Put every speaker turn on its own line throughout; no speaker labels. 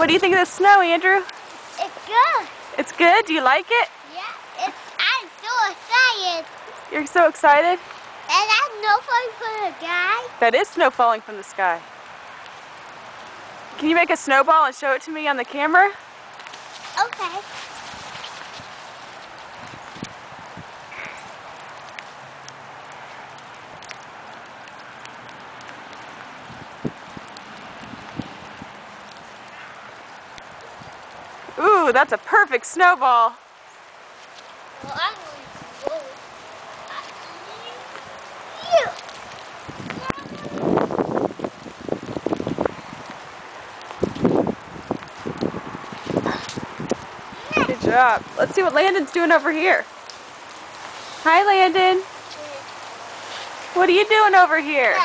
What do you think of the snow, Andrew?
It's good.
It's good? Do you like it?
Yeah, I'm so excited.
You're so excited?
And that's no fun for the guy.
That is snow falling from the sky. Can you make a snowball and show it to me on the camera?
Okay.
Ooh, that's a perfect snowball.
Well, I'm going to go. You.
Good job. Let's see what Landon's doing over here. Hi, Landon. What are you doing over here?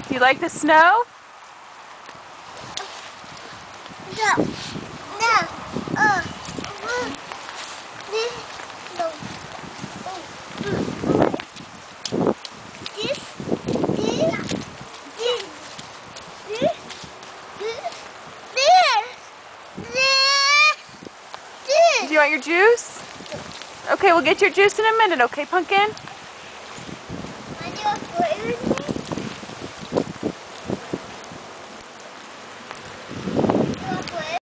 Do you like the snow?
No. No.
Do you want your juice? Okay, we'll get your juice in a minute, okay, Pumpkin?